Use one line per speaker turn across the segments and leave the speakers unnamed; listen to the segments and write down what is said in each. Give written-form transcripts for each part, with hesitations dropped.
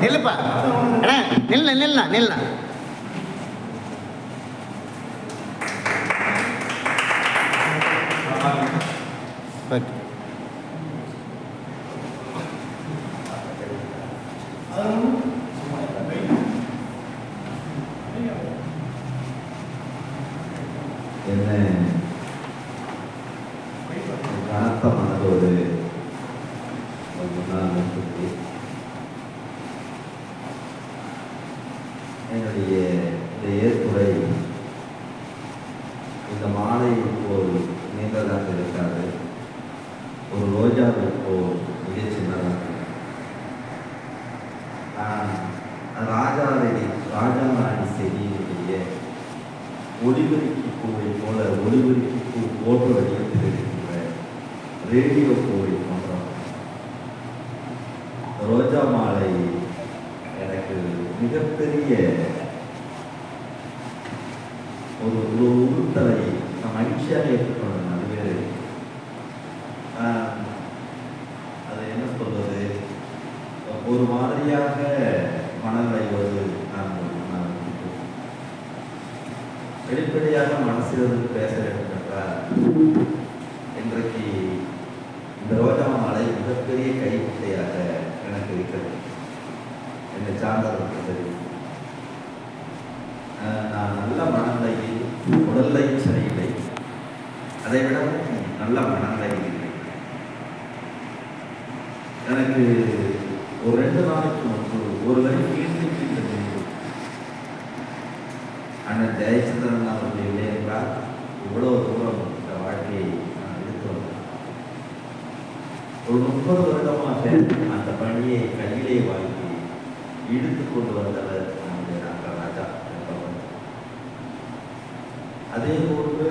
நில்லுப்பா அண்ணா, நில்ல
என்ன கனத்த மனதோடு முன்னால் நிறுத்தி என்னுடைய இந்த ஏற்புரை இந்த மாலை ஒரு நீண்டதாக இருக்காது, ஒரு ரோஜாவுக்கு மிக சின்னதாக. ராஜாராணி செடியினுடைய ஒளிபெருக்கி பூவை போல ஒளிபெருக்கி பூ போன்ற வடிவத்தில் இருக்கின்ற ரேடியோ பூவை போன்ற ரோஜா மாலை எனக்கு மிகப்பெரிய ஒரு உறுத்தலை மகிழ்ச்சியாக ஏற்றுக்கொண்டேன். அது வேறு, அது என்ன சொல்வது, ஒரு மாதிரியாக மனநிலை வருவது. நான் வெளிப்படையாக மனசிலிருந்து பேச வேண்டும் என்றால், இன்றைக்கு இந்த ரோஜா மாலை மிகப்பெரிய கைமுட்டையாக எனக்கு இருக்கிறது. என்னை சார்ந்தவர்கள் தெரியும். நான் நல்ல மனநிலையில், உடல்லையும் சரியில்லை, அதை விட நல்ல மனநிலையில் இல்லை. எனக்கு ஒரு 2 நாளைக்கு முன்பு ஒரு வரை கீழ்ந்து அண்ணன் ஜெயச்சந்திரன் அவர்கள் இல்லை என்றால் இவ்வளவு தூரம் இந்த வாழ்க்கையை நான் எடுத்து வந்தேன். ஒரு 30 வருடமாக அந்த பணியை கையிலே வாங்கி இழுத்து கொண்டு வந்தவர் நம்முடைய ராஜா என்பவர். அதே போன்று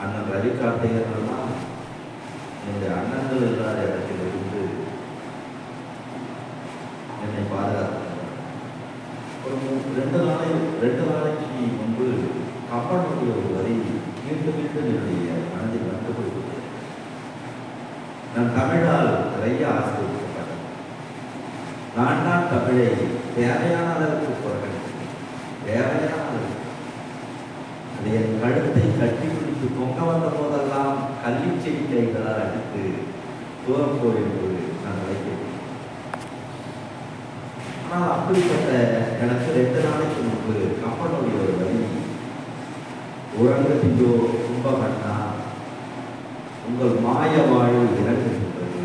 அண்ணன் ரவி கார்த்திகர்கள்லாம் என்னுடைய அண்ணன்கள் இல்லாத இடத்திலிருந்து என்னை பாதுகாத்தார். ஒரு 2 நாளைக்கு முன்பு கப்பனுடைய ஒரு வரி மீண்டும் என்னுடைய மனதில் வந்து கொடுத்தது. நான் தமிழால் நிறைய ஆசிரியப்பட்டேன். நான் தான் தமிழை தேவையான அளவுக்கு புறக்கணித்தேன். தேவையான அளவுக்கு அது என் கழுத்தை கட்டி பிடித்து தொங்க வந்த போதெல்லாம் கல்வி செடிக்கைகளால் அடித்து தூரம் போயிட்டு நான் வைக்கிறேன். ஆனால் அப்படிப்பட்ட எனக்கு 2 நாளைக்கு முன்பு கப்பனுடைய ஒரு வரி, உறங்கத்தியோ கும்பகண்ணா உங்கள் மாய வாழ்வு இறங்குகின்றது,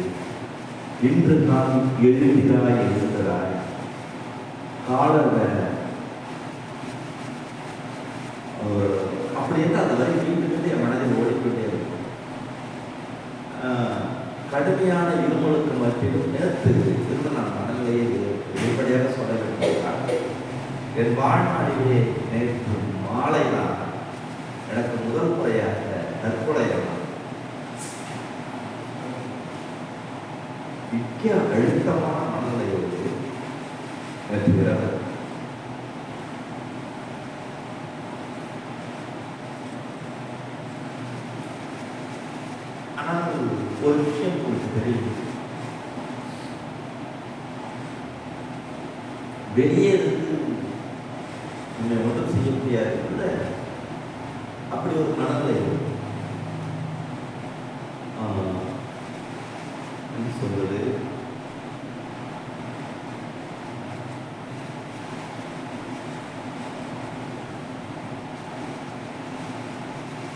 இன்று நான் எழுதினாய் எழுதுகிறாய் காலர் வேற. அப்படி என்று அந்த வரி மீண்டும் என் மனதில் ஓடிக்கொண்டே இருக்கும். கடுமையான இருமலுக்கு மத்தியிலும் நேர்த்து இருந்து நான் மனநிலையை வெளிப்படையாக சொல்ல வேண்டும். என் வாழ்நாளிலே நேற்று மாலை தான் எனக்கு முதல் முறையாக தற்கொலையெல்லாம் மிக்க அழுத்தமான மனநிலையோடு வெற்றுகிறார். ஆனால் ஒரு விஷயம் உங்களுக்கு தெரியும், வெளியே இருந்து உன்னை ஒன்றும் செய்ய முடியாது இல்லை, அப்படி ஒரு மனநிலை சொல்வது.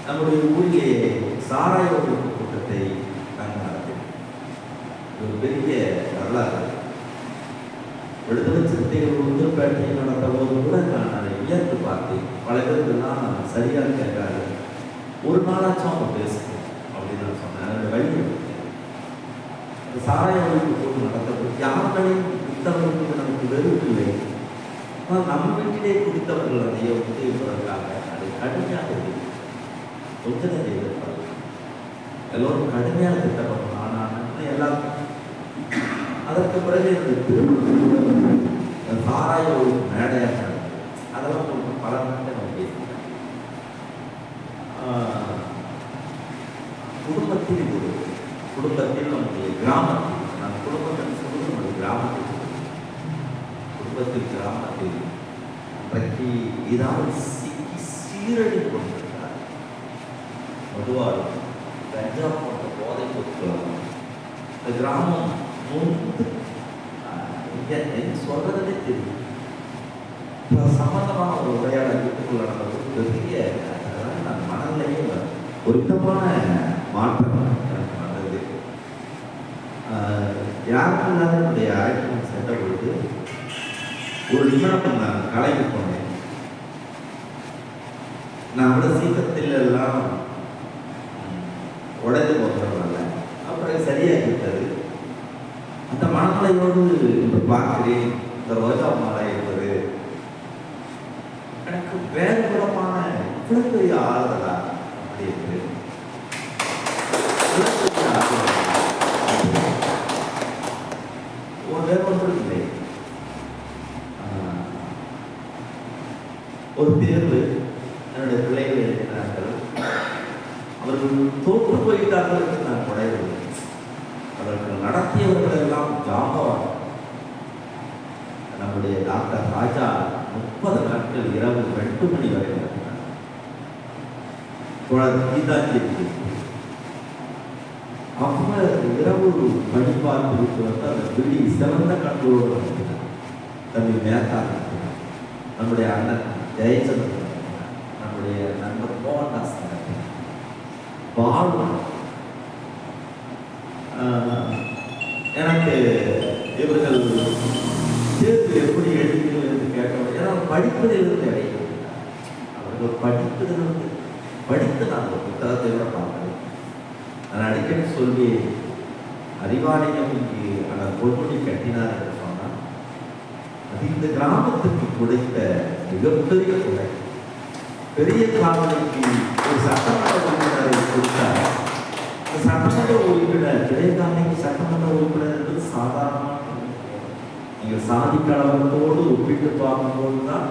நம்முடைய ஊரிலே சாராய ஒழிப்பு கூட்டத்தை நாங்கள் நடத்தினோம். ஒரு பெரிய வரலாறு. விடுதலை சிறுத்தைகள் முதல் பேட்டையை நடந்த போது கூட நான் அதை வியந்து பார்த்தேன். பல பேருக்கெல்லாம் சரியாக கேட்காது, ஒரு நாளாச்சும் அவங்க பேசணும் அப்படின்னு நான் சொன்னேன். அதோட வழி சாராய ஒழிப்பு கூட்டம் நடத்தப்போ யார்களையும் குடித்தவர்களுக்கு நமக்கு வெறுப்பில்லை. ஆனால் நம்ம வீட்டிலே குடித்தவர்கள் அதையோ உதவிப்பதற்காக அதை கடுமையாக இருக்கு. கொஞ்சம் எதிர்ப்பார்கள் எல்லோரும் கடுமையாக திட்டப்படும். ஆனால் எல்லாருக்கும் அதற்கு பிறகு சாராய ஒழிப்பு மேடையாக அதெல்லாம் உங்களுக்கு பல நாட்டை நம்ம பேசிட்டேன். குடும்பத்தில் நம்முடைய கிராமத்தில், நான் குடும்பத்தில் சொல்வது நம்முடைய கிராமத்தில் குடும்பத்தில் கிராமத்தில் அன்றைக்கு ஏதாவது சிக்கி சீரடி கொண்டிருக்கிறார். பொதுவாக கஞ்சா போன்ற போதைப் பொருட்கள் இந்த கிராமம் நோந்து என்ன சொல்றதுன்னே தெரியும். சம்பந்தமான ஒரு உரையாடல் வீட்டுக்குள்ள நடந்தது பெரிய நான் மனநிலையே ஒரு விதமான மாற்றம் எனக்கு வந்தது. யாருக்கும் இல்லாத என்னுடைய அறைக்கு சென்ற பொழுது ஒரு நிமிடம் நான் கலைக்கு போனேன். நான் விட சீக்கிரத்தில் எல்லாம் உடைந்து போகிறவங்கள அப்புறம் சரியாகி விட்டது. அந்த மனநிலையோடு இன்று பார்க்கிறேன். இந்த ரோஜா மாலை என்பது எனக்கு வேறு விதமான இவ்வளவு பெரிய ஆறுதலா அப்படின்னு வேறு ஒன்றும் இல்லை. ஒரு தேர்வு என்னுடைய பிள்ளைகள் எழுதினார்கள். அவர்கள் தோற்று போயிட்டார்கள் என்று நான் குறையவில்லை. அவர்கள் நடத்தியவர்கள் எல்லாம் ஜாம்பவான். நம்முடைய டாக்டர் ராஜா 30 நாட்கள் இரவு 2 மணி வரை நடத்தினார். கீதாஞ்சலி அவர் இரவு வழிபார்த்து விட்டு வந்து அந்த விழி சிறந்த கண்களோடு நடத்தினார். தம்பி மேத்தா நடத்தினார். நம்முடைய அண்ணன் ஜெயச்சந்திரன் நடத்தினார். நம்முடைய நண்பர் மோகன்தாஸ் நடத்தினார். பாலு எனக்கு இவர்கள் தேர்வு எப்படி எழுதுங்கள் என்று கேட்டோம். ஏன்னா படிப்பதிலிருந்து அடைகிறது. அவர்கள் படித்து நான் ஒரு புத்தகத்தை கூட பார்க்கிறேன். நான் அடிக்கடி சொல்லி அறிவாலயம் இங்கு அந்த பொன்முடி கட்டினார் என்று சொன்னால் அது இந்த கிராமத்துக்கு கொடுத்த மிகப்பெரிய கொடை. பெரிய காவலுக்கு ஒரு சட்டமன்ற உறுப்பினரை கொடுத்தார். சட்டமன்ற உறுப்பினர் இடைக்காலைக்கு சட்டமன்ற உறுப்பினர் என்பது சாதாரணமான நீங்கள் சாதி கலவரத்தோடு ஒப்பிட்டு பார்க்கும்போது தான்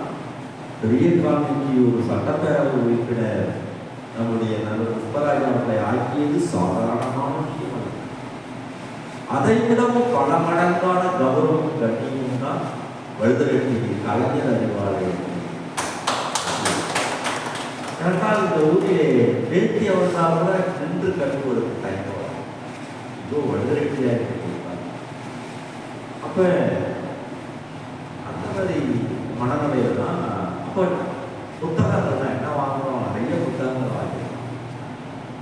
பெரிய காலனிக்கு ஒரு சட்டப்பேரவை உறுப்பினர் நம்முடைய நல்ல புஷ்பராஜ் அவர்களை ஆக்கியது சாதாரணமான விஷயம் அல்ல. அதை விடவும் பல மடங்கான கௌரவம் கண்ணியும் தான் வழுதரெட்டி கலைஞர் அறிவாலயம். ஏனென்றால் இந்த ஊரிலே நேர்த்தி அவர்தான் நின்று கட்டுவதற்கு தயங்குவார். இதோ வழுதரெட்டியாக இருப்பார். அப்ப அந்த மாதிரி மனநிலையில் தான் அப்போ புத்தகங்கள் தான் என்ன வாங்குறோம், நிறைய புத்தகங்கள் வாங்கிக்கிறோம்.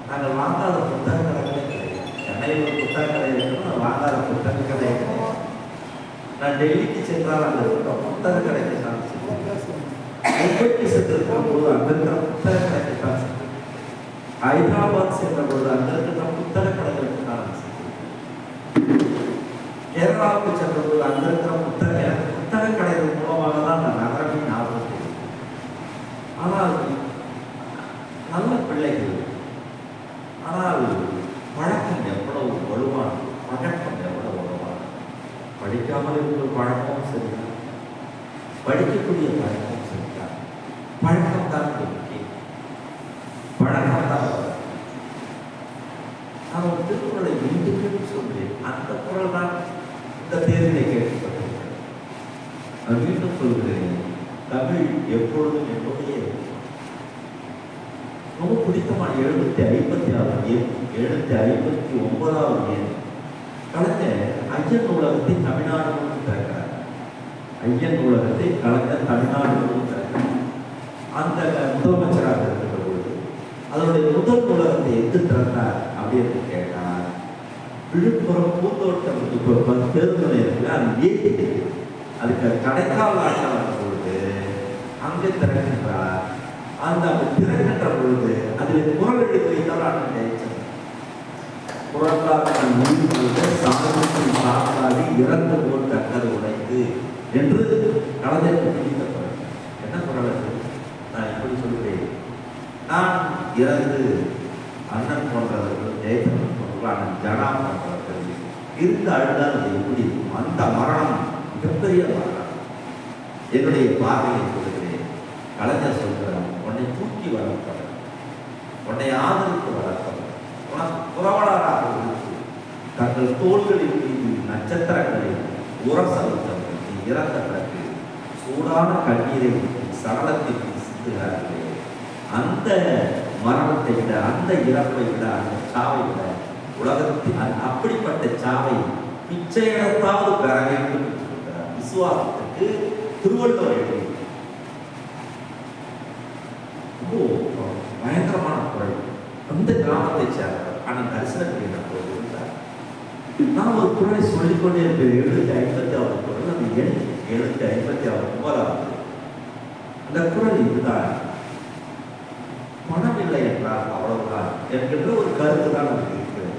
நாங்கள் வாங்காத புத்தக கடைகளே கிடையாது. சென்னையில் ஒரு புத்தக கடை இருக்கணும், நான் வாங்காத புத்தக கடை கிடையாது. நான் டெல்லிக்கு சென்றால் அங்கே இருக்கிற புத்தக கடைக்கு தான் மும்பைக்கு சென்றிருக்கிற போது அங்கே இருக்கிற புத்தக கடைக்கு தான் சென்றேன். ஹைதராபாத் சென்ற பொழுது அங்கே இருக்கிற புத்தக கடைகளுக்கு தான் சென்றேன். கேரளாவுக்கு சென்ற போது அங்கே இருக்கிற புத்தக கடைகள் மூலமாக தான் நான் நகரமே ஞாபகம். ஆனால் நல்ல பிள்ளைகள், ஆனால் பழக்கம் எவ்வளவு வலுவானது, பழக்கம் எவ்வளவு வலுவானது. படிக்காமல் இருக்கிற பழக்கமும் சரிதான், படிக்கக்கூடிய பழக்கமும் சரிதான். பழக்கம் தான் முக்கியம். பழக்கம் தான். நான் ஒரு திருக்குறளை மீண்டும் சொல்கிறேன். அந்த குரல் தான் இந்த தேர்தலை கேட்கப்பட்டிருக்கிறேன். நான் மீண்டும் சொல்கிறேன். தமிழ் எப்பொழுதும் என்னுடைய ரொம்ப பிடித்தமான 756 எண், 759வது எண். கலைஞர் ஐயன் நூலகத்தை தமிழ்நாடு திறக்கிறார். ஐயன் நூலகத்தை கலைஞர் தமிழ்நாடு திறக்கிறார். அந்த முதலமைச்சராக இருக்கிற பொழுது அதனுடைய முதல் நூலகத்தை எது திறந்தார் அப்படின்னு கேட்டார். விழுப்புரம் பூந்தோட்டம் இப்போ பேருந்து நிலையத்தில் அது ஏற்றி அதுக்கு கடைக்கால் ஆட்டம் வரும் பொழுது அங்கே திறக்கின்றார். அந்த திறக்கின்ற பொழுது அதில் குரல் எழுதி வைத்தால் ஆட்டம் ஜெயிச்சது. குரலாக சாதாடி இறந்து போல் கட்டது உடைத்து என்று கலைஞருக்கு பிடித்த குரல். என்ன குரல் அது? நான் இப்படி சொல்கிறேன். நான் இறந்து அண்ணன் போன்றவர்கள், ஜெயசந்திரன் போன்றவர்கள், ஜனா போன்றவர்கள் இருந்து அழுதால் அது எப்படி இருக்கும்? அந்த மரணம் மிகப்பெரிய மரணம். என்னுடைய பார்வையை சொல்கிறேன். கலைஞர் சொல்கிறார், உன்னை தூக்கி வளர்ப்பவர், உன்னை ஆதரித்து வளர்ப்பவர், உனக்கு புரவலராக இருக்கு தங்கள் தோள்களின் மீது நட்சத்திரங்களை உரச வைத்தவர்கள் நீ இறந்த பிறகு சூடான கண்ணீரை சடலத்தை சிந்துகிறார்களே, அந்த மரணத்தை விட, அந்த இறப்பை விட, அந்த சாவை விட உலகத்தில் அப்படிப்பட்ட சாவை பிச்சை எடுத்தாவது பெற வேண்டும் என்று சொல்கிறார். விசுவாசத்துக்கு திருவள்ளுவர் எழுதி பயங்கரமான குரல். அந்த கிராமத்தை சேர்ந்தவர். ஆனால் தரிசனத்தை போது இருந்தார். நான் ஒரு குரலை சொல்லிக்கொண்டே இருப்பேன். 756 குரல். அது எண் 756 அந்த குரல் இதுதான். பணம் இல்லை என்றால் அவ்வளவுதான் என்கின்ற ஒரு கருத்து தான் நமக்கு இருக்கிறது.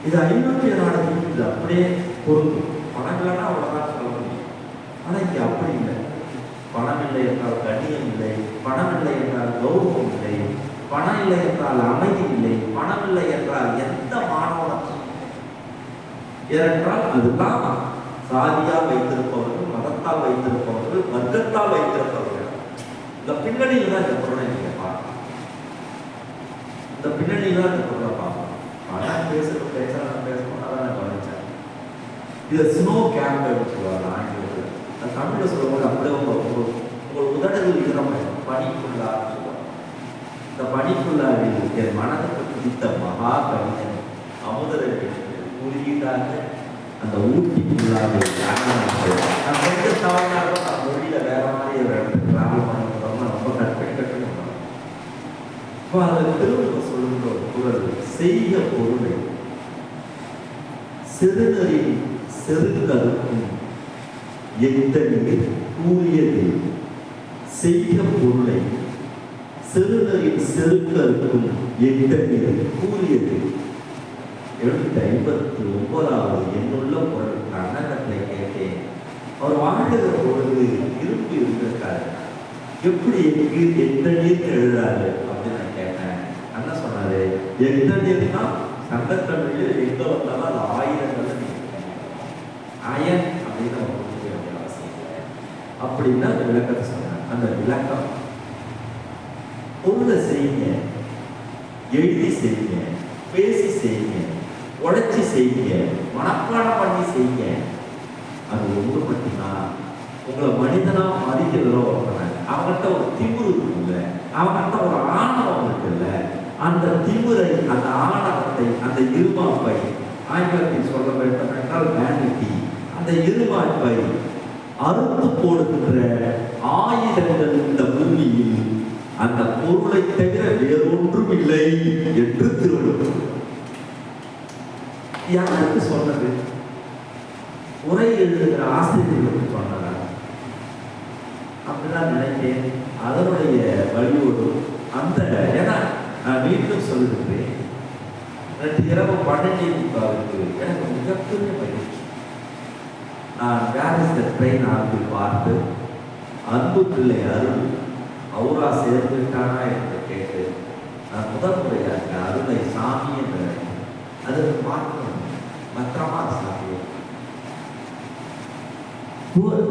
இது 506 இது அப்படியே பொருந்தும். பணம் இல்லைன்னா அவ்வளவுதான் சொல்ல முடியும். ஆனால் இங்கே அப்படி இல்லை. பணம் இல்லை என்றால் கண்ணியம் இல்லை, பணம் இல்லை என்றால் கௌரவம் இல்லை, பணம் இல்லை என்றால் அமைதி இல்லை, பணம் இல்லை என்றால் எந்த மாணவனும். ஏனென்றால் அதுதான் சாதியால் வைத்திருப்பவர்கள், மதத்தால் வைத்திருப்பவர்கள், வர்க்கத்தால் வைத்திருப்பவர்கள். இந்த பின்னணியில் தான் இந்த பொருளை நீங்க பார்க்கலாம். இந்த பின்னணியில் தான் இந்த பொருளை பார்க்கலாம். பணம் பேசணும் பேசணும் அதான் கவனிச்சேன். இதை ஸ்னோ கேம்ப் சொல்லுவாங்க ஆங்கிலத்தில். தமிழில் சொல்லும்போது அப்படியே உங்கள் உதடுகள் ஈரமாயிடும். பனிக்குள்ளா சொல்லுவாங்க. இந்த பனிக்குள்ளாவில் என் மனதுக்கு பிடித்த மகா கவிஞன் அமுதரை குறியீடாக அந்த ஊட்டிக்குள்ளாவை நான் கொஞ்சம் தவறாக நான் மொழியில வேற மாதிரி ஒரு இடத்துக்கு டிராவல் பண்ண ரொம்ப கட்டுணும். இப்போ அந்த திருவள்ளுவர் சொல்லுகிற ஒரு குரல், செய்ய பொருளை சிறுநரின் செருக்கருக்கும் எத்தனை கூறியது. செய்ய பொருளை சிறுநரின் செருக்கருக்கும் எத்தனை கூறியது. 759 என்னுள்ள பொருள் அண்ணகத்தை கேட்டேன். அவர் வாழ்கிற பொழுது இருப்பு இருந்திருக்காரு. எப்படி எந்த நீர் எழுதாரு அப்படின்னு நான் கேட்டேன். அண்ணன் சொன்னாரு, எந்த நீர்னா சங்கத்தமிழில் எங்க வந்தாலும் அது ஆயிரங்கள் அயன் அப்படின்னு அவர் கொடுக்க வேண்டிய அவசியம் இல்லை அப்படின்னு அந்த விளக்கத்தை சொன்னார். அந்த விளக்கம் பொருளை செய்யுங்க, எழுதி செய்யுங்க, பேசி செய்யுங்க, உழைச்சி செய்யுங்க, மனப்பாடம் பண்ணி செய்யுங்க. அது ஒன்று மட்டும்தான் உங்களை மனிதனா மதிக்கிறதோ ஒருத்தனை. அவங்ககிட்ட ஒரு திமிரு இருக்குல்ல, அவங்ககிட்ட ஒரு ஆணவம் இருக்குல்ல, அந்த திமிரை, அந்த ஆணவத்தை, அந்த இருமாப்பை, ஆங்கிலத்தில் சொல்ல வேண்டும் என்றால் வேனிட்டி, அந்த இருமாப்பை அறுத்து போடுகின்ற ஆயுதங்கள் இந்த பூமியில் அந்த பொருளை தவிர வேறொன்றும் இல்லை என்று திருவள்ளுவர் யாருக்கு சொன்னது? உரை எழுதுகிற ஆசிரியர்களுக்கு சொன்னதா? அப்படிதான் நினைத்தேன். அதனுடைய வழியோடு அந்த ஏன்னா நான் மீண்டும் சொல்லுகிறேன், நேற்று இரவு 12:45 எனக்கு மிகப்பெரிய மகிழ்ச்சி. நான் வேற ட்ரெயின் ஆகி பார்த்து அன்பு பிள்ளை அருள் அவுரா சேர்ந்துட்டானா என்று கேட்டு நான் முதல் முறையாக அருளை சாமி என்று அதற்கு பார்க்கணும். பத்திரமா சாப்பிடுவோம்.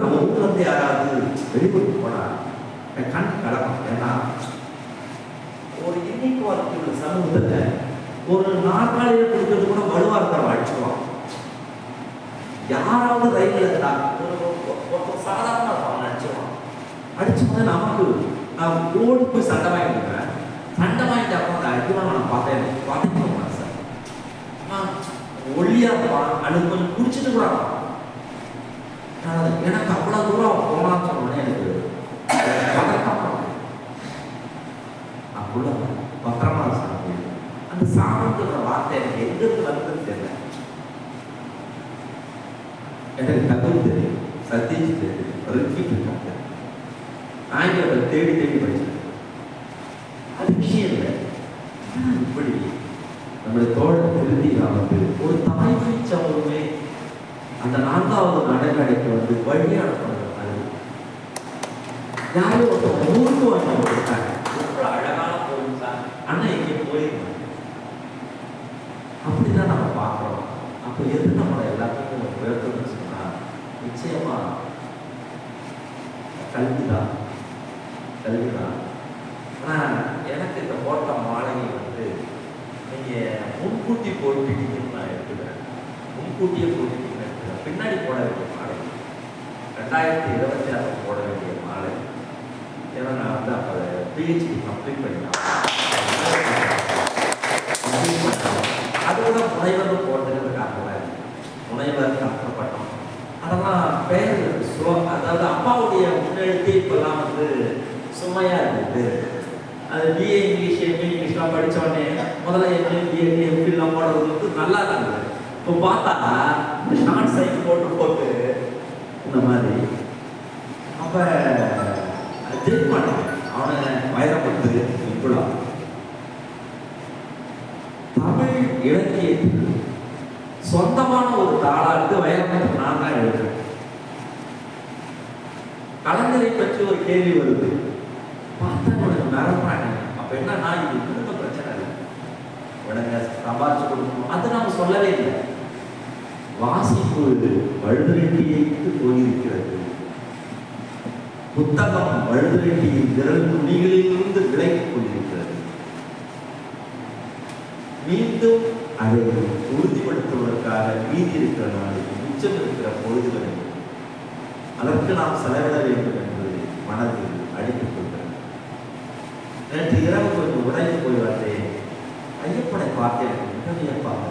நம்ம ஊர்ல இருந்து யாராவது வெளியூருக்கு போனா கண் கடக்கும். ஏன்னா ஒரு இன்னைக்கு உள்ள சமூகத்துல ஒரு நாற்காலியில கொடுக்கறது கூட வலுவா இருக்கிறவங்க அடிச்சுடுவான். யாராவது ரயில்ல ஒரு சாதாரண அடிச்சுடுவான். அடிச்சும்போது நமக்கு நான் ஓடி போய் சண்டை வாங்கிட்டுருக்கேன். சண்டை வாங்கிட்டு அப்புறம் அந்த அடிவாங்க நான் பார்த்தேன் சார் ஒல்லியா இருப்பான். அது கொஞ்சம் குடிச்சிட்டு கூட எனக்கு அவ்வளவு தூரம் போனான்னு சொன்னோடனே எனக்கு அவ்வளோ பத்திரமா சாமி. அந்த சாமிங்கிற வார்த்தை எனக்கு எங்கிருந்து வருதுன்னு தெரியல. எனக்கு தகவல் தெரியும், சதீஷ் தெரியும், ரிப்பீட் இருக்காங்க. ஆங்கிலத்தை தேடி தேடி படிச்சேன். அது விஷயம் இல்லை. இப்படி நம்முடைய தோழர் திருத்திலாம் வந்து ஒரு தாய்மை சமூகமே அந்த 4வது நடைமுறைக்கு வந்து வழியான யாரும் ஒருத்தர் ஊருக்கு வந்து கொடுத்தாங்க. ரொம்ப அழகான கோவில் தான். அண்ணா இங்கே போயிருந்தோம். அப்படிதான் நம்ம பார்க்குறோம். அப்போ எது நம்மளை எல்லாத்துக்கும் உயர்த்தணும்னு சொன்னா நிச்சயமா கல்விதான். ஆனால் எனக்கு இந்த போட்ட மாளிகை வந்து நீங்கள் முன்கூட்டி போட்டுட்டீங்கன்னு நான் எடுத்துக்கிறேன். முன்கூட்டியே போட்டுட்டீங்கன்னு எடுத்துக்கிறேன். பின்னாடி போட வேண்டிய மாளிகை 2026 போட வேண்டிய மாலை. ஏன்னா நான் வந்து அப்போ பிஹெச்டி கம்ப்ளீட் பண்ணிட்டேன். அதோட முனைவர் போட்டுக்கிறதுக்காக முனைவர் கஷ்டப்பட்டோம். அதெல்லாம் பேர் அதாவது அப்பாவுடைய முன்னெழுத்து இப்பெல்லாம் வந்து சுமையாக இருக்குது. அது பிஏ இங்கிலீஷ் எம்ஏ இங்கிலீஷ்லாம் படித்தோடனே முதல்ல எம்ஏ பிஏ எம்பிலாம் போடுறது வந்து நல்லா இருந்தது. இப்போ பார்த்தா ஷார்ட் சைட் போட்டு இந்த மாதிரி அப்போ ஜெயிக்க மாட்டான். அவனை வைரப்பட்டு இப்படிலாம் தமிழ் இலக்கியத்துக்கு சொந்தமான ஒரு தாளாட்டு வைரப்பட்டு நான் தான் எழுதுறேன். கலைஞரை பற்றி ஒரு கேள்வி வருது, பார்த்தா உனக்கு நரம்பாங்க. அப்ப என்னன்னா இது இன்னும் பிரச்சனை இல்லை, உனக்கு சம்பாதிச்சு கொடுக்கணும், அது நாம சொல்லவே இல்லை. வாசிப்பு வழுதுரெட்டியைக்கு போயிருக்கிறது. புத்தகம் வழுதுரெட்டியின் விரல் துணிகளிலிருந்து விலகிக் கொண்டிருக்கிறது. மீண்டும் அதை உறுதிப்படுத்துவதற்காக மீதி இருக்கிற நாளைக்கு மிச்சம் இருக்கிற பொழுதுகளை அதற்கு நாம் செலவிட வேண்டும் என்று மனதில் அடித்துக் கொள்கிறேன். நேற்று இரவு கொஞ்சம் உடைந்து போய் வந்தேன். ஐயப்பனை பார்த்தேன், மிக வியப்பாக.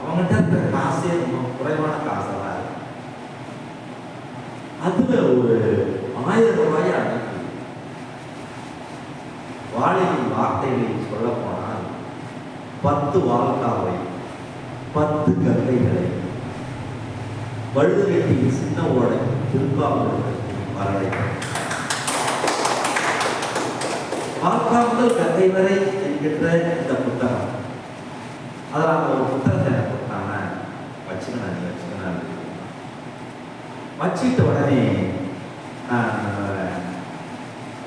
அவங்ககிட்ட இருக்கிற காசே ரொம்ப குறைவான காசெல்லாம் இருக்கு. அதுல ஒரு 1000 ரூபாயை அனுப்பி வாழையின் வார்த்தைகளில் சொல்ல போனால் 10 வாழ்க்காவை 10 கங்கைகளை வழுதுரெட்டியின் சின்ன ஓடை திருப்பாவூருக்கு வரவேற்கிறேன். வால்காமல் கங்கை வரை என்கின்ற இந்த புத்தகம், அதில் அந்த ஒரு புத்தகத்தை எனக்கு கொடுத்தாங்க. வச்சுக்கணும் வச்சுக்கிட்ட உடனே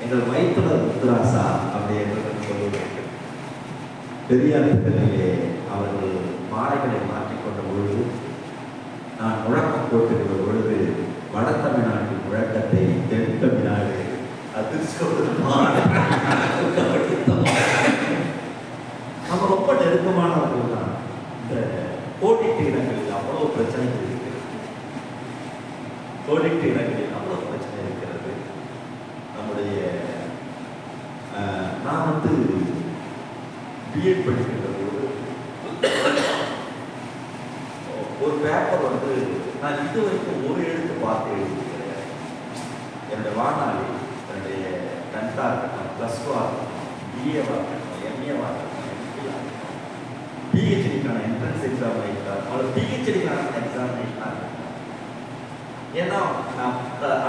எங்கள் வயிற்றுல ருத்ராசா அப்படின்னு சொல்லுவாங்க. பெரியார் திட்டத்திலே அவர்கள் மாலைகளை மாற்றிக்கொண்ட பொழுது நான் முழக்கம் போட்டுக்கிற பொழுது வட தமிழ்நாட்டின் முழக்கத்தை தென் தமிழ்நாடு நம்ம ரொம்ப நெருக்கமானவர்கள் தான். இந்த கோடிட்டு இடங்களில் அவ்வளவு பிரச்சனைகள் இருக்கிறது. கோடிட்டு இடங்களில் அவ்வளவு பிரச்சனை இருக்கிறது. நம்முடைய நான் வந்து பிஎட் படிக்கின்ற போது ஒரு பேப்பர் வந்து நான் இது வரைக்கும் ஒரு எழுத்து பார்த்து எழுதிக்கிறேன். என்னுடைய வாழ்நாளில் என்னுடைய 10th இருக்கட்டும், +2 இருக்கட்டும், பிஏவாக இருக்கட்டும், எம்ஏவாக இருக்கட்டும், எம்பியாக இருக்கட்டும், பிஹெச்டிக்கான என்ட்ரன்ஸ் எக்ஸாமினேஷன் அவ்வளோ பிஹெச்டிக்கான எக்ஸாமினேஷனாக இருக்கட்டும். ஏன்னா நான்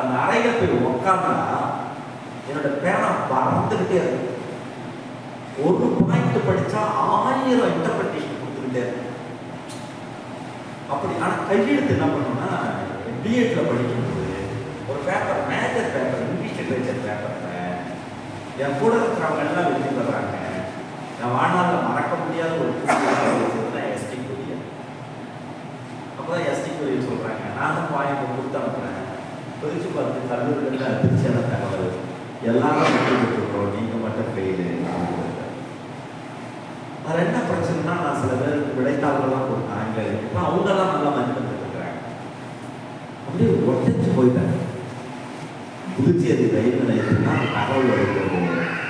அந்த அறையில் போய் உட்காந்தா என்னோட பேனா பறந்துக்கிட்டே இருக்கும். ஒரு பாயிண்ட் படித்தா 1000 இன்டர்பிரேஷன் கொடுத்துக்கிட்டே இருக்கும். அப்படி ஆனால் கையெழுத்து என்ன பண்ணோம்னா பிஎட்ல படிக்கும்போது ஒரு paper, major paper, English literature பேப்பரில் என் கூட இருக்கிறவங்க எல்லாம் வெற்றி பெறாங்க. நான் வாழ்நாளில் மறக்க முடியாத ஒரு தான் எஸ்டி கொரியர். அப்போ தான் எஸ்டி கொரியர் சொல்கிறாங்க, நான் தான் பாயிண்ட் கொடுத்து அனுப்புகிறேன். பிரித்து பார்த்து கல்லூரிகளில் அதிர்ச்சியான தகவல், எல்லாரும் வெற்றி பெற்றுக்கிறோம், நீங்கள் மட்டும் ஃபெயிலு. அதில் என்ன பிரச்சனைனா, நான் சில பேருக்கு விடைத்தாள்கள்லாம் கொடுத்தாங்க, இப்போ அவங்கெல்லாம் நல்லா மதிப்பெண் இருக்கிறாங்க. அப்படியே ஒட்டச்சு போயிட்டாங்க. புதுச்சேரி ரயில் நிலையத்துக்குனா தகவல் வருகிறது.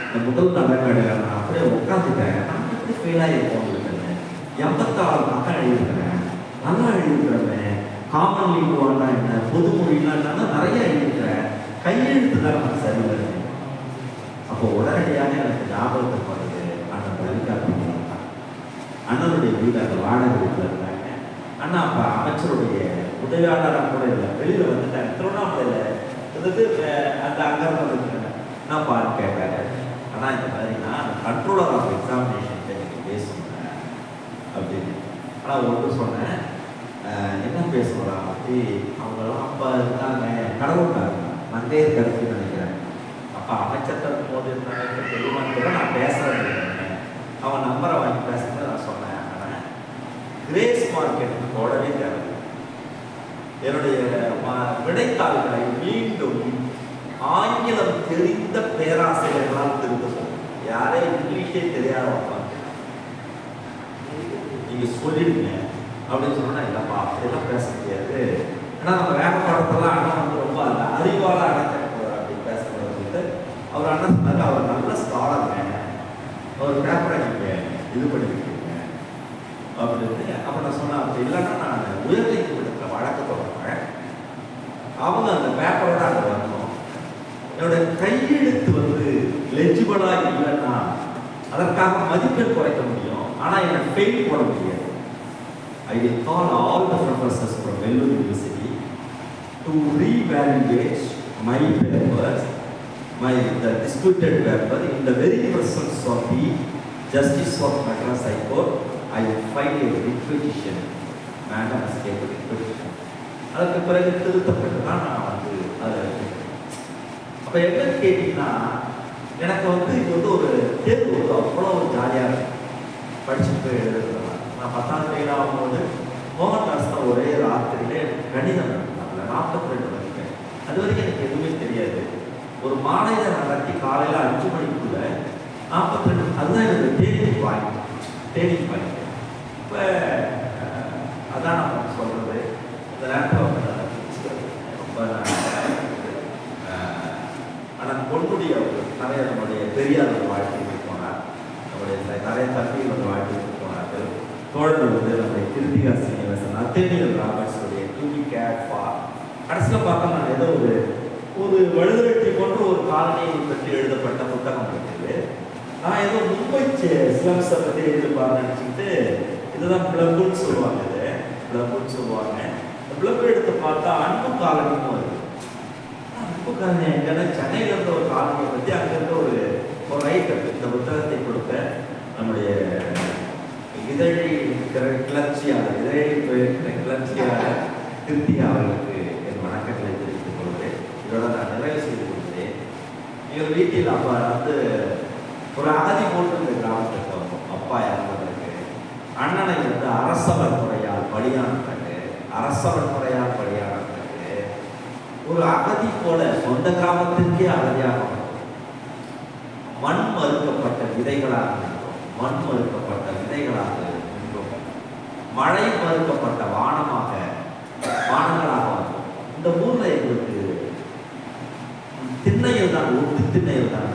இந்த முதல் நடக்கடையில் நான் அப்படியே உட்காந்துட்டேன். நான் எப்படி ஃபெயில் ஆகிருக்கோம் இருக்குன்னு 86 பக்கம் எழுதியிருக்கிறேன். நல்லா எழுதியிருக்கிறேன். காமன் லிங்குவானா என்ன, பொதுமொழிலாம் என்னன்னா நிறைய எழுதியிருக்கிறேன். கையெழுத்து தான் நான் சரியில்லை. அப்போ உடனடியாக எனக்கு ஞாபகத்துக்கு வருது, அண்ணன் ரவிகாந்த் அண்ணனுடைய வீடு அந்த வாடகை வீட்டில் இருந்தாங்க. அண்ணா அப்போ அமைச்சருடைய உதவியாளராக கூட இல்லை, வெளியில் வந்துட்டாங்க. திருவண்ணாமலையில் இருந்துட்டு அந்த அங்கேருந்து வந்துருக்காங்க. நான் பாரு கேட்டேன், ஆனால் இந்த மாதிரி நான் கண்ட்ரோலர் ஆஃப் எக்ஸாமினேஷன் நீங்கள் பேசுனேன் அப்படின்னு. ஆனால் ஒன்று சொன்னேன், என்ன பேசலாம் அப்படி. அவங்கெல்லாம் அப்போ இருந்தாங்க கடவுள்காரங்க, மங்கையர் கருத்து நினைக்கிறேன். அப்போ அமைச்சர் இருக்கும் போது இருந்தாங்க தெரியுமான்னு நான் பேசுகிறேன். அவன் நம்பரை வாங்கி பேசும்போது நான் சொன்னேன், ஆனால் கிரேஸ் மார்க்கெட்டுக்கு போடவே தேவை. என்னுடைய விடைத்தாள்களை மீண்டும் ஆங்கிலம் தெரிந்த பேராசிரியர்களால் திருத்த சொல்லுங்க. யாரே இங்கிலீஷே தெரியாத வைப்பாங்க, நீங்க சொல்லிடுங்க அப்படின்னு சொன்னா இல்லப்பா அப்படியெல்லாம் பேச முடியாது. ஏன்னா நம்ம அவர்கிட்டலாம் அண்ணன் வந்து ரொம்ப அந்த அறிவால அண்ணன் அப்படி பேசக்கூடாது. அவர் அண்ணன் சொன்னாரு, அவர் நல்ல ஸ்காலருங்க, அவர் பேப்பரை நீங்கள் இது பண்ணிக்கிட்டீங்க அப்படின்னு. அப்போ நான் சொன்னேன், அப்படி இல்லைன்னா நான் உயர்நீதிமன்றத்தில் வழக்கு தொடங்குறேன், அவங்க அந்த பேப்பரோட அங்கே வரணும், என்னோட கையெழுத்து வந்து லெஜிபிளாக இல்லைன்னா அதற்காக மதிப்பெண் குறைக்க முடியும், ஆனால் என்னை ஃபெயில் போட முடியாது. I will call all the professors from Vellore University to reevaluate my papers, the disputed paper in the very presence of the Justice of Madras High Court. I will file a writ petition. Madam has taken a petition. அதற்கு பிறகு திருத்தப்பட்டு தான் நான் வந்து அதை அப்போ என்னன்னு கேட்டிங்கன்னா, எனக்கு வந்து இது வந்து ஒரு தேர்வு அவ்வளோ ஒரு ஜாலியாக இருக்கும். படிச்சுட்டு போய் எழுதுறதுலாம் நான் 10ஆம் ஃபெயில் ஆகும்போது மோகன்தாஸ் தான் ஒரே ராத்திரியிலே கணிதம் நடத்தினாங்க. 42 மணிக்கு அது வரைக்கும் எனக்கு எதுவுமே தெரியாது. ஒரு மாநில நடத்தி காலையில் 5 மணிக்குள்ள 42, அதுதான் எனக்கு தேனி பாயிண்ட். இப்போ அதான் நான் சொல்கிறது, இந்த நேரத்தில் வந்து ரொம்ப ஆனால் பொன்முடி அவர் நிறைய நம்முடைய பெரியார் வாழ்க்கைக்கு போனார், நம்முடைய நிறைய தம்பிகள் வாழ்க்கைக்கு போனார்கள். தோழர்கள் வந்து நம்முடைய கிருத்திகா சீனிவாசன், அத்தேனியல் ராபர்ட்ஸுடைய டு பி கேர் ஃபார். கடைசியில் பார்த்தா நான் ஏதோ ஒரு வழுதரெட்டி போன்ற ஒரு காலனியை பற்றி எழுதப்பட்ட புத்தகம் இருக்குது. நான் ஏதோ மும்பை ஸ்லம்ஸை பற்றி எழுதிப்பாருன்னு நினச்சிக்கிட்டு, இதுதான் பிளப்புன்னு சொல்லுவாங்க, இது பிளப்புன்னு சொல்லுவாங்க. இந்த பிளப்பு எடுத்து பார்த்தா அன்பு காலனியும் வருது. அன்பு காலனி எங்கன்னா சென்னையில் இருந்த ஒரு காலனியை பற்றி அங்கிருந்த ஒரு ரைட்டர் இந்த புத்தகத்தை கொடுத்த நம்முடைய இதழி கிளர்ச்சியாளர், கிளர்ச்சியாளர் கிருத்திகா அவர்களுக்கு என் வணக்கங்களை தெரிவித்துக் கொள்வது. இதோட நான் நிறைவு செய்து கொள்கிறேன். எங்கள் வீட்டில் அப்பா வந்து ஒரு அகதி போட்டு இந்த கிராமத்துக்கு வரும். அப்பா இறந்தவருக்கு அண்ணனை வந்து அரசவர் முறையால் பலியானது, ஒரு அகதி போல சொந்த கிராமத்திற்கே அகதியாக மண் மறுக்கப்பட்ட விதைகளாக இருந்தோம், மழை மறுக்கப்பட்ட வானங்களாக வந்தோம். இந்த ஊர்ல எங்களுக்கு திண்ணையில் தான், ஒட்டு திண்ணையில் தான்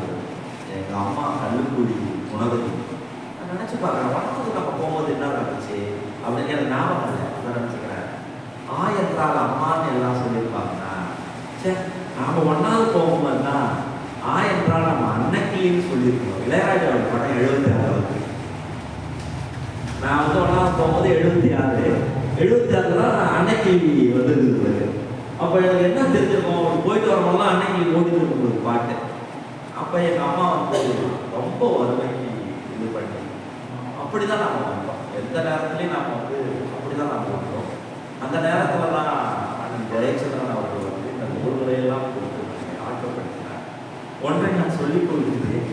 எங்க அம்மா கல்லுக்குடி உணவு. நான் நினைச்சு பார்க்குறேன், வனத்துக்கு நம்ம போகும்போது என்ன நடந்துச்சு அப்படின்னு எனக்கு ஞாபகம் இல்லை. அதை நினச்சிக்கிறேன், என்றால் அம்மான்னு எல்லாம் சொல்லியிருப்பாங்கன்னா, சரி நாம 1வது போகும்போது தான் என்றால் நம்ம அன்னைக்கிளின்னு சொல்லியிருக்கோம். இளையராஜா படம் 76. நான் வந்து 1வது போகும்போது 76 தான் அன்னைக்கிளி வந்து இருக்குது. அப்போ எனக்கு என்ன தெரிஞ்சிருக்கோம், போயிட்டு வரும்போதுலாம் அன்னைக்கிளி ஓடிட்டு இருக்கும் பாட்டு. அப்போ எங்கள் அம்மா வந்து ரொம்ப வறுமைக்கு இது பண்ணி அப்படிதான் நாம் வந்தோம். எந்த நேரத்துலையும் நாம் வந்து அப்படிதான் நாம் வந்தோம். அந்த நேரத்தில் தான் ஜெயச்சந்திரன் அவர்கள் வந்து இந்த நூல்களையெல்லாம் கொடுத்து ஆற்றப்படுத்தினார். ஒன்றை நான் சொல்லிக் கொள்கிறேன்,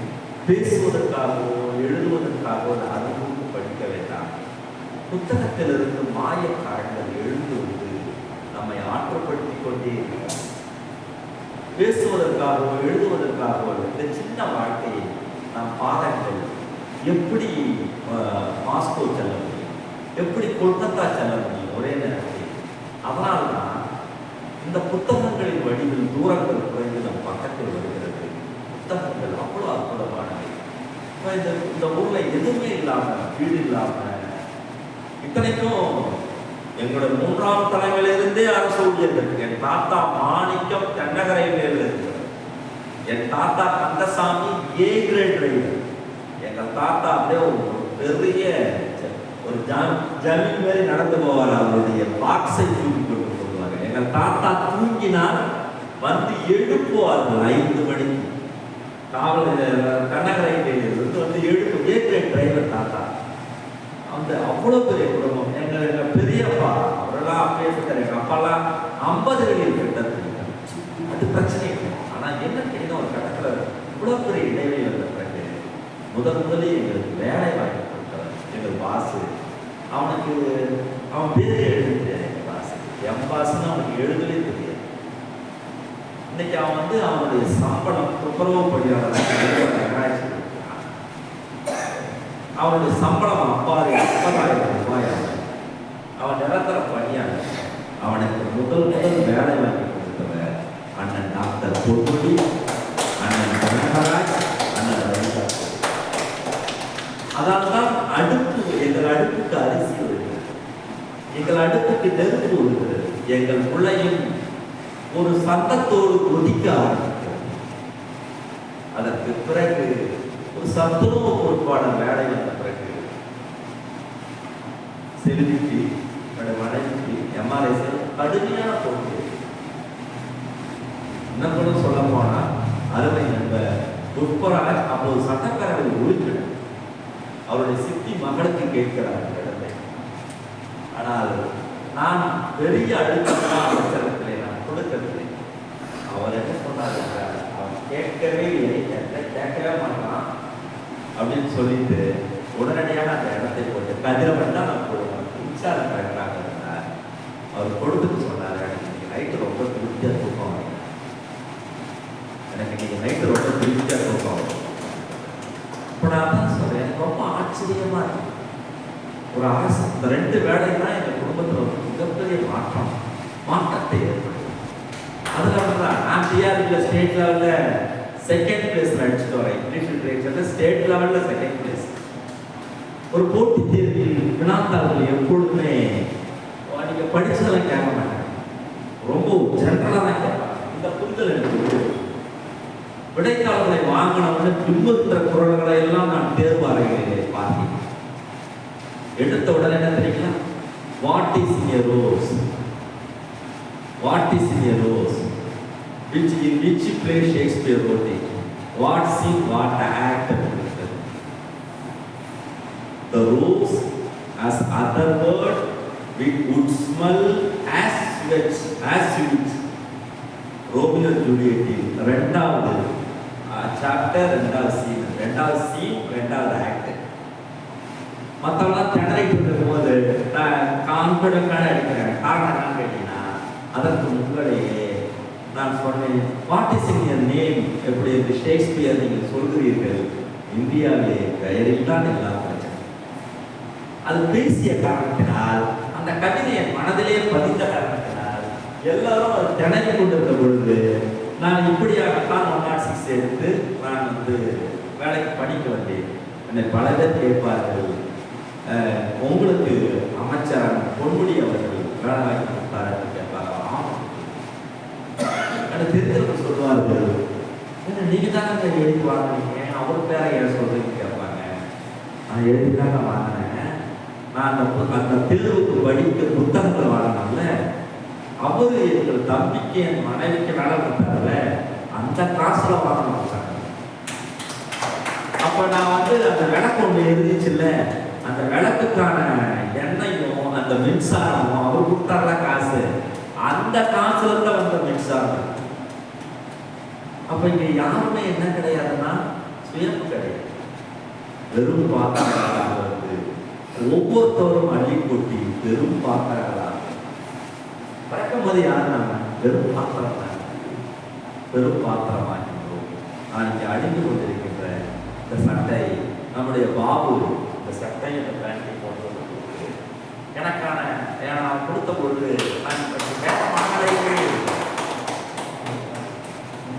பேசுவதற்காகவோ எழுதுவதற்காகவோ அனுபவம் படிக்க வேண்டாம். புத்தகத்திலிருந்து மாயக்காரங்கள் எழுந்து வந்து நம்மை ஆற்றப்படுத்திக் கொண்டே இருக்கிறார். பேசுவதற்காகவோ எழுதுவதற்காகவோ இந்த சின்ன வாழ்க்கையை நாம் பாதங்கள் எப்படி மாஸ்கோ செல்ல முடியும், எப்படி கொல்கத்தா செல்ல முடியும் ஒரே நேரத்தில். அதனால்தான் இந்த புத்தகங்களின் வடிவில் தூரங்கள் குறைந்து நம் பக்கத்தில் வருகிறது. புத்தகங்கள் அவ்வளோ அற்புதமானது. இப்போ இந்த ஊர்ல எதுவுமே இல்லாமல், வீடு இல்லாமல், இத்தனைக்கும் எங்களோட 3ஆம் தலைமையிலிருந்தே அரசு ஊழியர்கள். என் தாத்தா மாணிக்கம் தென்னகரையில் இருக்கிறார். என் தாத்தா கந்தசாமி A கிரேட் டிரைவர். எங்கள் தாத்தா அப்படியே ஒரு பெரிய ஒரு ஜமீன் மாதிரி நடந்து போவார். அவருடைய பாக்ஸை தூக்கி கொண்டு போடுவாங்க. எங்கள் தாத்தா தூங்கினால் வந்து எழுப்புவார்கள் 5 மணிக்கு. காவல் தென்னகரையிலிருந்து வந்து எழுப்பு. A கிரேட் டிரைவர் தாத்தா. அந்த அவ்வளோ பெரிய குடும்பம். எங்கள் பெரியப்பா அவரெல்லாம் அப்படியே சொல்றாரு, எங்கள் அப்பாலாம் 50களில் கிட்டத்தட்ட. அது பிரச்சனை இல்லை. ஆனால் என்ன கேட்டீங்கன்னா, ஒரு கட்டத்தில் இவ்வளோ பெரிய இடைவெளி வந்த பிறகு முதலே எங்களுக்கு வேலை வாங்கி கொடுத்தவர் எங்கள் பாசு. அவன் பேர் எழுதுறது எங்கள் பாசு. என் பாசுன்னு அவனுக்கு எழுதவே தெரியாது. இன்னைக்கு அவன் வந்து அவனுடைய சம்பளம் துப்புரவு பணியாளர் அவனுடைய சம்பளம் 50,000 ரூபாய். அவன் நிரந்தர பணியாளர். அவனுக்கு முதல் வேலை வாங்கி பொன்முடி, அண்ணன் கனகராஜ், அண்ணன் ரவிதா. அதனால்தான் அடுப்பு, எங்கள் அடுப்புக்கு அரிசி வருகிறது, எங்கள் அடுப்புக்கு நெருப்பு வருகிறது, எங்கள் பிள்ளையும் ஒரு சத்தத்தோடு கொதிக்க ஆரம்பிக்கிறது. அதற்கு பிறகு ஒரு சத்துணவு பொறுப்பாளர் வேலை வந்த பிறகு செல்விக்கு மனைவிக்கு எம்ஆர்ஐ கடுமையான பொறுப்பு. என்ன கூட சொல்ல போனா அருமை நண்பர் புஷ்பராஜ் அப்போது சட்டப்பேரவை உறுப்பினர், அவருடைய சித்தி மகளுக்கு கேட்கிறார் இடத்தை. ஆனால் நான் பெரிய அழுத்தமாக அமைச்சரத்திலே நான் கொடுக்கவில்லை. அவர் என்ன சொன்னார், அவன் கேட்கவே இல்லை, கேட்கவே மாட்டான் அப்படின்னு சொல்லிட்டு உடனடியாக அந்த இடத்தை போட்டு கதிரவன் தான் நான் போடுவேன் மின்சாரம் கரெக்டாக இருந்தார். அவர் கொடுத்துட்டு சொன்னார், எனக்கு இன்னைக்கு நைட்டு ரொம்ப திருப்தியாக தூக்கம் வரும், எனக்கு இன்னைக்கு நைட்டு ரொம்ப திருப்தியாக தூக்கம் வரும். இப்போ நான் தான் சொல்றேன், எனக்கு ரொம்ப ஆச்சரியமா இருக்கு. ஒரு அரசு இந்த 2 வேலை தான் எங்கள் குடும்பத்தில் வந்து மிகப்பெரிய மாற்றத்தை ஏற்படுது. அதில் தான் நான் டிஆர்பியில் ஸ்டேட் லெவலில் செகண்ட் பிளேஸில் அடிச்சுட்டு வரேன். இங்கிலீஷ் லிட்ரேச்சரில் ஸ்டேட் லெவலில் செகண்ட் பிளேஸ். ஒரு போட்டித் தேர்வில் வினாத்தாள்கள் எப்பொழுதுமே நீங்கள் படிச்சதெல்லாம் கேட்க மாட்டாங்க, ரொம்ப ஜென்ரலாக தான் கேட்பாங்க. இந்த புரிதல் எனக்கு விடைத்தாள்களை வாங்கினவன்னு பின்பற்ற குரல்களை எல்லாம் நான் தேர்வாரைகளை பார்த்தேன். எடுத்த உடனே என்ன தெரியுங்களா, what is in a rose, what is in a rose, which in which play Shakespeare wrote it, what scene, what act. The rose as other word which would smell as sweet. Romeo and Juliet ரெண்டாவது chapter, ரெண்டாவது scene, ரெண்டாவது act. மற்றவெல்லாம் திணறிட்டு இருக்கும்போது நான் கான்ஃபிடென்ட்டாக எடுக்கிறேன். காரணம் என்னன்னு கேட்டீங்கன்னா, அதற்கு முன்னாடியே நான் சொன்னேன், what is in your name, எப்படி என்று ஷேக்ஸ்பியர் நீங்கள் சொல்கிறீர்கள், இந்தியாவிலே பெயரில் தான் எல்லாம் பிரச்சனை. அது பேசிய காரணத்தினால், அந்த கவிதை என் மனதிலே பதிந்த காரணத்தினால் எல்லாரும் அது திணறி கொண்டிருந்த பொழுது நான் இப்படியாகத்தான் 106 எடுத்து நான் வந்து வேலைக்கு படிக்க வந்தேன். என்னை பல பேர் கேட்பார்கள், உங்களுக்கு அமைச்சர் பொன்முடி அவர்கள் வேலை வாங்கி கொடுத்தாரு கேட்பாங்க. ஆமாம், எனக்கு தெரிஞ்சவங்க சொல்லுவார்கள், நீங்க தானே எழுதி வாங்கினீங்க, அவர் பேரை ஏன் சொல்றீங்க கேட்பாங்க. நான் எழுதி தாங்க வாங்கினேன், நான் அந்த தேர்வுக்கு படிக்க புத்தகங்கள் வாங்கினால அவரு எங்கள் தம்பிக்கு என் மனைவிக்கு வேலை கொடுத்தாருல, அந்த காசுல வாங்கணும். அப்ப நான் வந்து அந்த விளக்கு ஒன்று இருந்துச்சுல்ல, அந்த விளக்குக்கான எண்ணெயும் அந்த மின்சாரமும் அவர் கொடுத்தாருல காசு, அந்த காசுல இருந்து வந்த மின்சாரம். அப்ப இங்க யாருமே என்ன கிடையாதுன்னா சுயம் கிடையாது, வெறும் பாத்திரங்களாக வந்து ஒவ்வொருத்தவரும் அள்ளி கொட்டி வெறும் பாத்திரங்களாக பறக்கும் போது யார் நம்ம வெறும் பாத்திரம் தான், வெறும் பாத்திரமாகின்றோம். நான் இங்கே அழிந்து கொண்டிருக்கின்ற இந்த சட்டை, நம்முடைய பாபு இந்த சட்டை இந்த பேண்டை போட்டு எனக்கான நான் கொடுத்த பொழுது நான்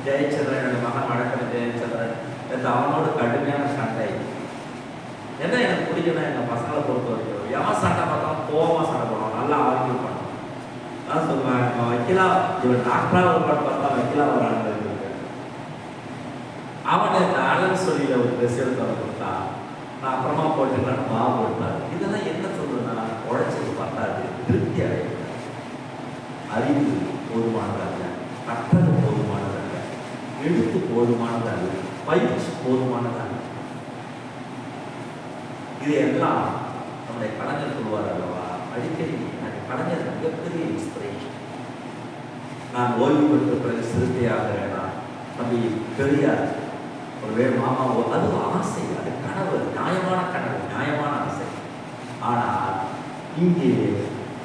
ஜெயச்சந்திரன், என்னுடைய மகன் வழக்கறிஞர் ஜெயச்சந்திரன், நேற்று அவனோட கடுமையான சண்டை. என்ன எனக்கு பிடிக்கணும், எங்கள் பசங்களை பொறுத்த வரைக்கும் எவன் சண்டை பார்த்தாலும் கோபமாக சண்டை போடுவான், நல்லா ஆர்கியூ பண்ணுவான். நான் சொல்லுவேன், வைக்கலா இவன் டாக்டராக ஒரு பாட்டு பார்த்தா வைக்கலா ஒரு ஆள் இருக்கு. அவனை இந்த ஆலன் சொல்லியில் ஒரு ட்ரெஸ் எடுத்து அவன் கொடுத்தா, நான் அப்புறமா போட்டுக்கலான்னு பாபு எடுத்தார். இதெல்லாம் என்ன சொல்றதுன்னா, உழைச்சது பத்தாது, திருப்தி அடையாது. அறிவு போதுமானதல்ல, கற்றது போதுமானதல்ல, எழுத்து போதுமானதல்ல, பயிற்சி போதுமானதல்ல. இது எல்லாம் நம்முடைய கலைஞர் சொல்வார் அல்லவா, அடிக்கடி எனக்கு கலைஞர் மிகப்பெரிய இன்ஸ்பிரேஷன். நான் ஓய்வு பெற்ற பிறகு சிறுத்தையாக வேணாம், தம்பி பெரியார் ஒரு மாமா, அது ஆசை, அது கனவு, நியாயமான கனவு, நியாயமான ஆசை. ஆனால் இங்கே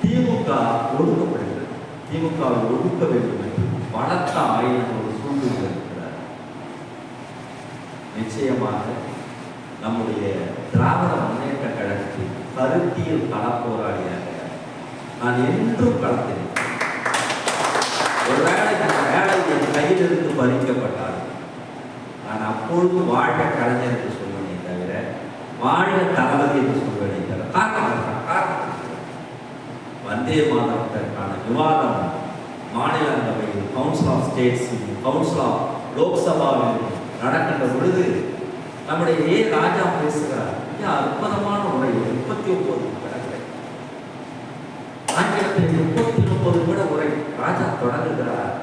திமுக ஒடுக்கப்படுகிறது, திமுகவை ஒடுக்க வேண்டும் என்று பலத்த ஆயிரம் ஒரு சூழ்நிலை இருக்கிறார். நிச்சயமாக நம்முடைய திராவிட முன்னேற்ற கழகத்தில் கருத்தியல் களப்போராளியாக நான் என்றும் களத்தில் ஒருவேளை அந்த வேலை என் கையிலிருந்து பறிக்கப்பட்டார்கள். நான் அப்பொழுது வாழ்க கலைஞர் என்று சொல்வனே தவிர வாழ்க தளபதி என்று சொல்வனே தவிர காரணம் வந்தே மாதத்திற்கான விவாதம் மாநிலங்களவையில், council of states, council of லோக்சபாவில் நடக்கின்ற பொழுது நம்முடைய ராஜா பேசுகிறார். அற்புதமான உரை, 39 நிமிடங்கள், ஆங்கிலத்தில் 39 நிமிட உரை ராஜா தொடங்குகிறார்.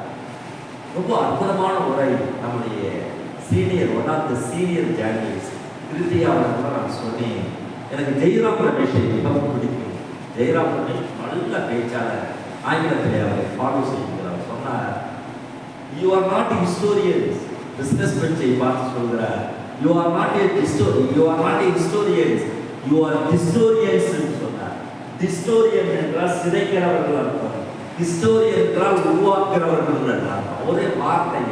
ரொம்ப அற்புதமான உரை. நம்முடைய senior, one of the senior journalist கிருத்தியாவில் நான் சொன்னேன், எனக்கு ஜெயராம் ரமேஷை மிகவும் பிடிக்கும். ஜெயராம் ரமேஷ் நல்ல பேச்சாளர், ஆங்கிலத்தில் அவரை ஃபாலோ செய்கிறார். சொன்னார், you are not historians. Business பெஞ்சை பார்த்து சொல்கிறார், you are not a historian, you are not a historians, you are historians என்று சொன்னார். ஹிஸ்டோரியன் என்றால் சிதைக்கிறவர்கள் அர்த்தம், ஹிஸ்டோரியன் என்றால் உருவாக்குறவர்கள் என்றார். ஒரே வார்த்தை.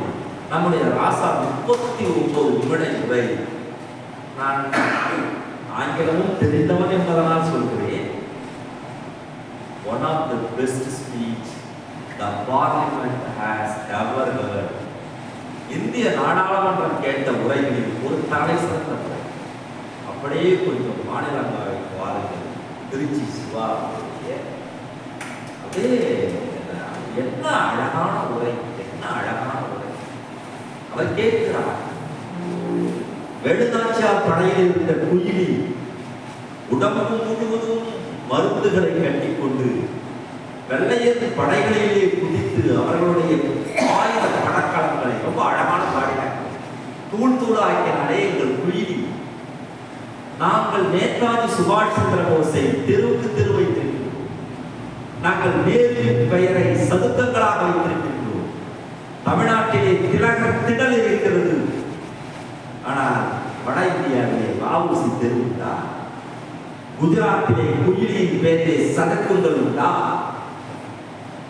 நம்முடைய ராசா 39 நிமிட உரை. நான் ஆங்கிலமும் தெரிந்தவன் என்பதனால் சொல்கிறேன், one of the best speech the parliament has ever heard. இந்திய நாடாளுமன்றம் கேட்ட உரைகளில் ஒரு தலை சிறந்த உரை. அப்படியே கொஞ்சம் மாநிலங்களவைக்கு வாருங்கள். திருச்சி சிவா அப்படியே என்ன அழகான உரை, என்ன அழகான உரை. அவர் கேட்கிறார், வெடுநாச்சியார் படையில் இருந்த குயிலி உடம்பு முழுவதும் மருந்துகளை கட்டிக்கொண்டு வெள்ளையர் படைகளிலே குதித்து அவர்களுடைய ஆயுத படக்களங்களை ரொம்ப அழகான பாடினார். தூள் தூளாக்கினாலே எங்கள் குயிலி. நாங்கள் நேதாஜி சுபாஷ் சந்திர போஸை தெருவுக்கு தெரு வைத்திருக்கிறோம். நாங்கள் நேருவின் பெயரை சதுக்கங்களாக வைத்திருக்கின்றோம். தமிழ்நாட்டிலே திலகர் திடல் இருக்கிறது. ஆனால் வட இந்தியாவிலே வஉசி தெரு உண்டா? குஜராத்திலே குயிலியின் பேரிலே சதுக்கங்கள் உண்டா?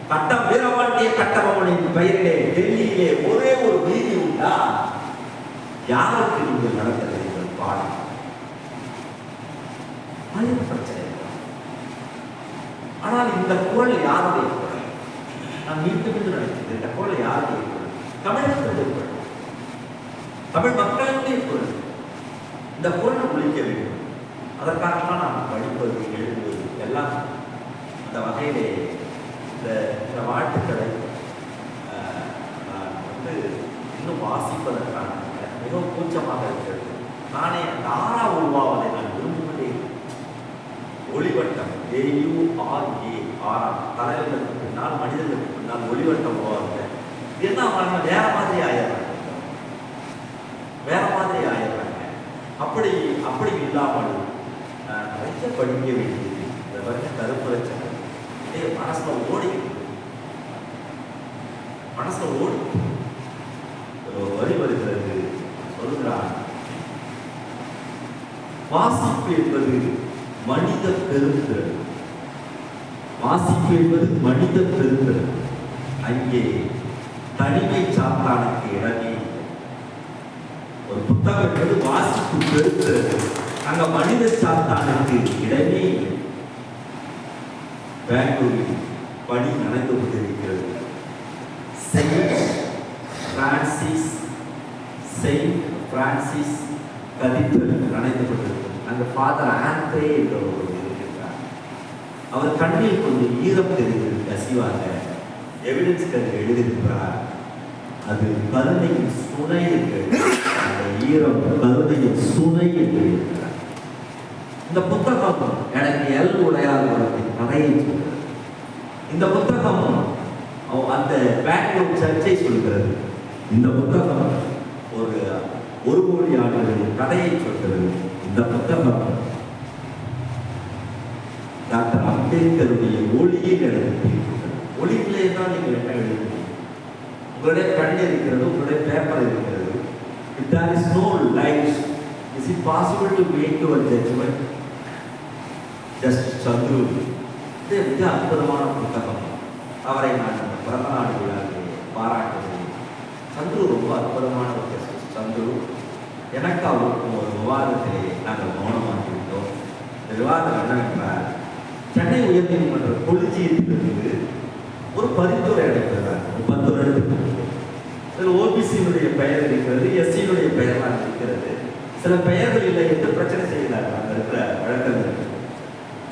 கட்டம் வீரபாண்டிய கட்டபொம்மனின் பெயரிலே டெல்லியிலே ஒரே ஒரு வீதி உண்டா? யாருக்கு நீங்கள் நடத்துகிறீர்கள் பாடம்? பிரச்சனை. ஆனால் இந்த குரல் யாருடைய குரல்? நான் மீண்டும் நினைக்கிறேன், இந்த குரல் யாருடைய குரல்? தமிழகத்துடைய குரல், தமிழ் மக்களுடைய குரல். இந்த குரல் ஒழிக்க வேண்டும். அதற்காகத்தான் நாம் படிப்பது, எழுதுவது எல்லாம். அந்த வகையிலே இந்த வாழ்த்துக்களை நான் இன்னும் வாசிப்பதற்கான மிகவும் கூச்சமாக இருக்கிறது. நானே அந்த 6ஆம் உருவாவதை நான் விரும்புகிறேன். ஒளிவட்டம், AURA, தலைவர்களுக்கு பின்னால், மனிதர்களுக்கு பின்னால் ஒளிவட்டம் உருவாங்க. என்ன அவங்க வேற மாதிரி ஆயிடுறாங்க, வேற மாதிரி ஆயிடுறாங்க. அப்படி இல்லாமல் நிறைய படிக்க வேண்டியது. இந்த வரைக்கும் கருப்புரட்சனை மனசுல ஓடி ஒரு வரி வருகிறது. சொல்கிறார், வாசிப்பு என்பது மனித பெருந்திறன். வாசிப்பு என்பது மனித பெருந்திறன். அங்கே தனிமை சாத்தானுக்கு இடமே. ஒரு புத்தகம் என்பது வாசிப்பு பெருந்திறன். அங்க மனித சாத்தானுக்கு இடமே. பெங்களூரில் பணி நடந்து கொண்டிருக்கிறது. செயின்ட் பிரான்சிஸ் கதீட்ரல் நடந்து கொண்டிருக்கிறது. அங்க ஃபாதர் ஆண்ட்ரே என்றவர் இருக்கிறார். அவர் கண்ணில் கொஞ்சம் ஈரம் தெரிகிறது, கசிவாக எவிடன்ஸ் கண்ணில் எழுதியிருக்கிறார். அது கருணையின் சுனை என்று, அந்த ஈரம் கருணையின் சுனை என்று இருக்கிறார். இந்த புத்தகம் எனக்கு எல் உடையார் வழக்கின் கதையை சொல்கிறது. இந்த புத்தகம் அந்த பெங்களூர் சர்ச்சை சொல்கிறது. இந்த புத்தகம் ஒரு கோடி ஆண்டுகளின் கதையை சொல்கிறது. இந்த புத்தகம் டாக்டர் அம்பேத்கருடைய ஒளியில் எழுதியிருக்கிறது. ஒளியிலே தான் நீங்கள் என்ன எழுதுகிறீர்கள்? உங்களுடைய கண் இருக்கிறது, உங்களுடைய பேப்பர் இருக்கிறது. If there is no light, is it possible to make your judgment? Just Chandru. இது மிக அற்புதமான புத்தகம். அவரை நான் இந்த பிறந்தநாடு விழாவில் பாராட்டுகிறேன். சந்துரு ரொம்ப அற்புதமான ஒரு ஜஸ்டிஸ். சந்துரு எனக்கு அவருக்கும் ஒரு விவாதத்திலே நாங்கள் மௌனமாகிவிட்டோம். இந்த விவாதம் என்னவென்றால், சென்னை உயர்நீதிமன்ற கொலிஜியத்திலிருந்து ஒரு பரிந்துரை அளிக்கிறார். 10 வருடத்துக்கு அதில் ஓபிசியினுடைய பெயர் இருக்கிறது, எஸ்சியினுடைய பெயர்லாம் இருக்கிறது. சில பெயர்கள் இல்லை என்று பிரச்சனை செய்கிறார்கள். அங்கே இருக்கிற வழக்கறிஞர்கள்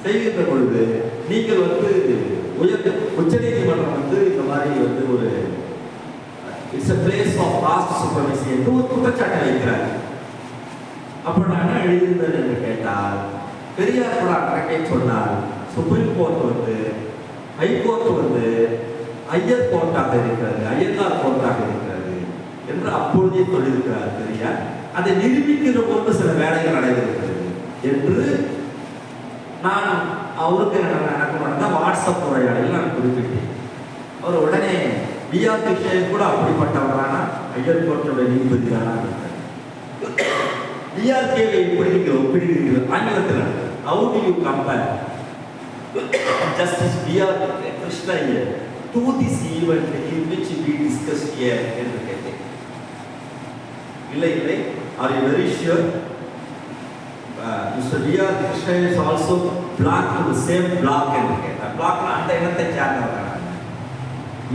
செய்கின்ற பொழுது நீங்கள் உச்சநீதிமன்றம் இந்த மாதிரி ஒரு it's a place of caste supremacy என்று ஒரு குற்றச்சாட்டை வைக்கிறார். அப்போ நான் என்ன எழுதியிருந்தேன் என்று கேட்டால், பெரியார் கூட அன்றைக்கே சொன்னார், சுப்ரீம் கோர்ட் ஹைகோர்ட் ஐயர் கோர்ட்டாக இருக்கிறது, ஐயங்கார் கோர்ட்டாக இருக்கிறது என்று அப்பொழுதே சொல்லியிருக்கிறார் பெரியார். அதை நிரூபிக்கிற போது சில வேலைகள் நடைபெறுகிறது என்று நான் அவருக்கு எனக்கு நடந்த வாட்ஸ்அப் உரையாடலில் நான் குறிப்பிட்டேன். அவர் உடனே பிஆர் கிருஷ்ணன் கூட அப்படிப்பட்டவரானா ஐயர் கோர்ட்டுடைய நீதிபதி தானா பிஆர்கேவை எப்படி நீங்கள் ஒப்பிடுகிறீர்கள் ஆங்கிலத்தில் how do you compare Justice B.R. Krishna here to this event in which we discussed here என்று கேட்டேன். இல்லை are you very sure Mr. B.R. Krishna is also block to the same block என்று கேட்டார். பிளாக்னா அந்த இனத்தை சேர்ந்தவர்கள்.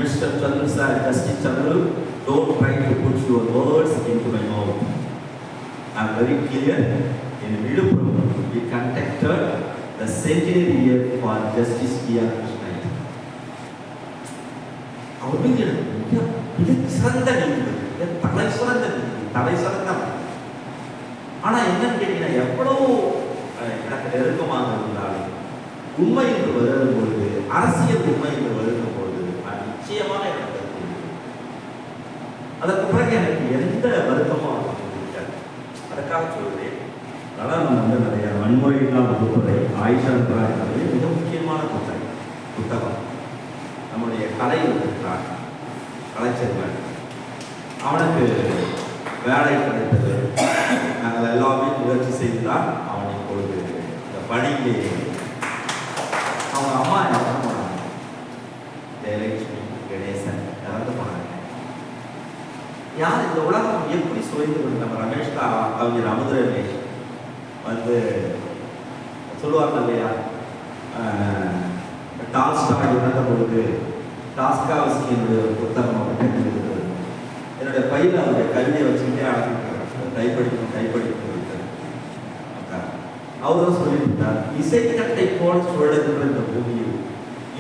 Mr. Chandru sir, Justice Chandru, don't try to put your words into my mouth. I am very clear. In Viduppuram, we conducted the centenary year for Justice B.R. Krishna. அவர் மிக சிறந்த நீதிபதி, தலை சிறந்த. ஆனால் என்னன்னு கேட்டீங்கன்னா, எவ்வளவு எனக்கு நெருக்கமாக இருந்தாலும் உண்மை என்று வரும்பொழுது, அரசியல் உண்மை என்று வரும்பொழுது அது நிச்சயமாக எனக்கு அதற்கு பிறகு எனக்கு எந்த வருத்தமும் இருக்காது. அதுக்காக சொல்கிறேன். அதனால் நம்ம நிறைய வன்முறையில்லா வகுப்பறை ஆயிஷா என்பது மிக முக்கியமான புத்தகம். நம்முடைய கலை இருக்கிறார், கலைச்செல்வன், அவனுக்கு வேலை கிடைத்தது. நாங்கள் எல்லாமே முயற்சி செய்துதான் அவன் இப்பொழுது இந்த பணிக்கு அவங்க அம்மா இறந்து போனாங்க. ஜெயலட்சுமி கணேசன் இறந்து போனாங்க. யார் இந்த உலகம் எப்படி சுவைந்து கொண்டு நம்ம ரமேஷ் கவிஞர் அமுத ரமேஷ் சொல்லுவார்கள் இல்லையா, டால்ஸ்டாய் இறந்த பொழுது டாஸ்காவஸ்கியினுடைய ஒரு புத்தகம் என்னுடைய பையில் அவருடைய கவிதையை வச்சுக்கிட்டே அழைச்சிருக்காங்க. டைப்படிக்கணும் அவர் தான் சொல்லியிருந்தார், இசைக்கட்டை போல சுழலுகிற இந்த பூமியில்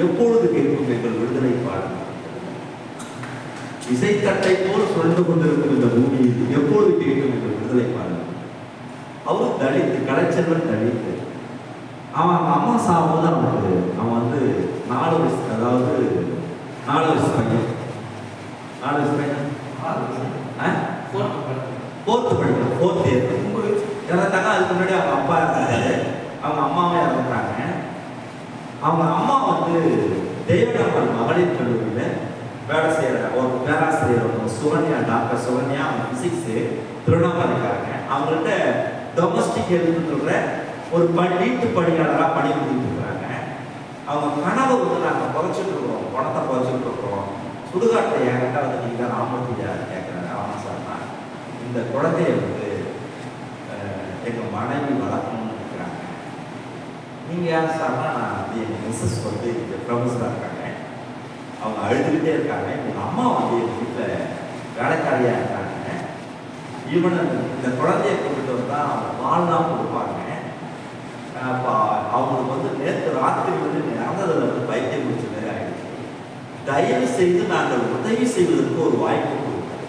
எப்பொழுது கேட்கும் எங்கள் விடுதலை பாடல். இசைக்கட்டை போல் சுழந்து கொண்டிருக்கும் இந்த பூமியில் எப்பொழுது கேட்கும் எங்கள் விடுதலை பாடல். அவரு தலித்து, கலைச்செல்வன் தலித்து. அவன் அம்மா சாகும்போது அவனுக்கு அவன் 4 வயசு, அதாவது 4 வயசு பையன், 4 வயசு பையன், 4th படிக்கிறான், 4th இயர் இறந்தாங்க. அதுக்கு முன்னாடி அவங்க அப்பா இருந்தாரு, அவங்க அம்மாவே இறந்துட்டாங்க. அவங்க அம்மா தேவனம்பல் மகளிர் கல்லூரியில் வேலை செய்கிற ஒரு பேராசிரியர் சுகன்யா, டாக்டர் சுகன்யா, அவங்க ஃபிசிக்ஸு திருவண்ணாமலைக்காரங்க. அவங்கள்ட்ட டொமஸ்டிக் எழுதுன்ற ஒரு வீட்டு பணியாளராக பணிபுரிஞ்சுட்டு இருக்கிறாங்க. அவங்க கனவு நாங்கள் புதைச்சிட்டு இருக்கிறோம், பணத்தை புதைச்சிட்டு இருக்கிறோம், சுடுகாட்டை என்கிட்ட நீங்கள் தான் ராமூர்த்தியா கேட்குறாங்க. அவன் சார் இந்த குழந்தைய எங்கள் மனைவி வளர்க்கணும்னு நினைக்கிறாங்க. நீங்கள் யார் சார்னா, நான் எங்கள் மிஸ்ஸஸ் இங்கே ப்ரொஃபஸராக இருக்காங்க, அவங்க அழுதுகிட்டே இருக்காங்க. எங்கள் அம்மா எங்கள் வீட்டில் வேலைக்காரியாக இருக்காங்க. ஈவன் இந்த குழந்தைய கொண்டுட்டு வந்தால் அவங்க பால்லாம் கொடுப்பாங்க. அப்போ அவங்களுக்கு நேற்று ராத்திரி இறந்ததில் பைத்தியம் முடிச்ச மாதிரி ஆகிடுச்சு. தயவு செய்து நாங்கள் உதவி செய்வதற்கு ஒரு வாய்ப்பு கொடுப்போம்.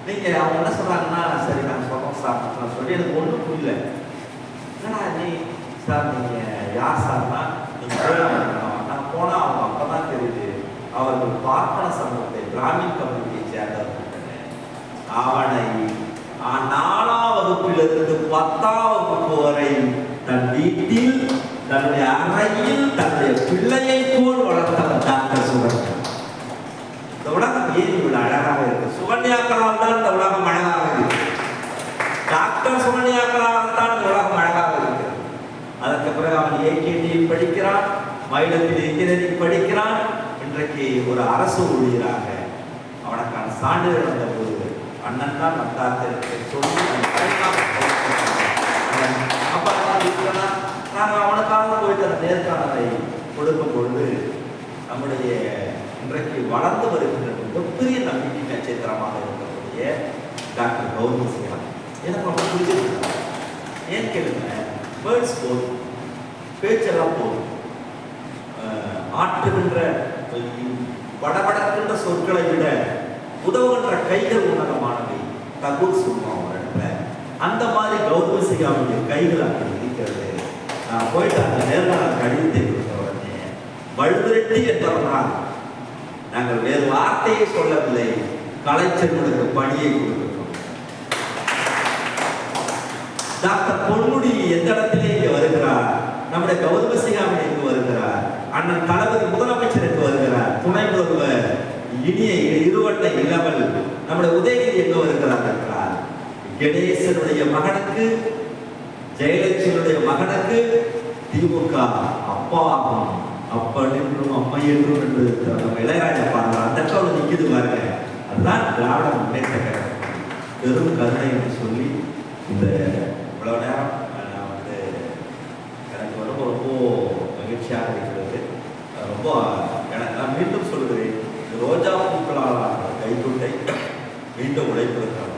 நீங்கள் அவங்க என்ன சொல்கிறாங்கன்னா, சரி நாங்கள் சொல்கிறோம் சார் நான் சொல்லி எனக்கு ஒன்றும் புரியல. என்னடா நீ சார் நீங்கள் யார் சார்னா, நீங்கள் நான் போனால் அவங்க அப்போ தான் தெரியுது அவர்கள் பார்ப்பன சமூகத்தை பிராமின் கம்யூனிட்டியை சேர்ந்தவர்கள். அவனை 4ஆம் வகுப்பிலிருந்து 10ஆம் வகுப்பு வரை தன் வீட்டில், தன்னுடைய அறையில், தன்னுடைய பிள்ளையை போல் வளர்த்தவன் டாக்டர் சுகன்யா. இந்த உலகம் ஏன் இவ்வளவு அழகாக இருக்கு? சுகன்யாக்களால் தான் இந்த உலகம் அழகாக இருக்கு. டாக்டர் சுகன்யாக்களால் தான் இந்த உலகம் அழகாக இருக்கு. அதற்கு பிறகு அவன் ஏகேடியில் படிக்கிறான், மயிலத்தில் இன்ஜினியரிங் படிக்கிறான். இன்றைக்கு ஒரு அரசு ஊழியராக அவனுக்கான சான்றிதழ் வந்த போது அண்ணன் தான் நத்தாத்திற்கு சொல்லி அப்போ நாங்கள் அவனுக்காக போயிட்டு அந்த நேர்காணலை கொடுக்கும் பொழுது நம்முடைய இன்றைக்கு வளர்ந்து வருகின்ற மிகப்பெரிய நம்பிக்கை நட்சத்திரமாக இருக்கக்கூடிய டாக்டர் கௌதம சிகாமணி எனக்கு ரொம்ப பிடிச்சிருக்கு. ஏன் கேளுங்க, வேர்ட்ஸ் போதும், பேச்செல்லாம் போதும், ஆற்றுகின்ற வடவடக்கின்ற சொற்களை விட உதவுகின்ற கைகள் உன்னதமானவை. தகுர் சொல்லுவோம் ஒரு இடத்துல. அந்த மாதிரி கௌதம சிகாமணிய கைகள் அப்படி இருக்கிறது. நான் போயிட்டு அந்த நேர்காணல் கடிதத்தை கொடுத்த உடனே வலுவிரட்டி என்பதனால் நாங்கள் வேறு வார்த்தையை சொல்லவில்லை, கலைச்செல்வனுக்கு பணியை கொடுக்கிறோம். டாக்டர் பொன்முடி எந்த இடத்திலே இங்கே வருகிறார், நம்முடைய கௌதம சிகாமணி இங்கு வருகிறார், அண்ணன் தளபதி முதலமைச்சர் இங்கு வருகிறார், துணை முதல்வர் இனிய இருவட்டை இளவல் நம்முடைய உதயநிதி எங்கு வருகிறார் என்றார். கணேசனுடைய மகனுக்கு, ஜெயலட்சுமியுடைய மகனுக்கு திமுக அப்பாவும் அப்பன் என்றும் அம்மை என்றும் என்று இளையராஜா பாடுறார். அந்த இடத்துல நிற்கிது பாருங்க. அதுதான் திராவிட முன்னேற்ற கழகம் பெரும் கருணை என்று சொல்லி இந்த இவ்வளவு நேரம் நான் எனக்கு ரொம்ப ரொம்ப மகிழ்ச்சியாக இருக்கிறது. ரொம்ப நான் மீண்டும் சொல்கிறேன், ரோஜா பூக்களால் கைக்குட்டை மீண்டும் உழைப்பதற்கான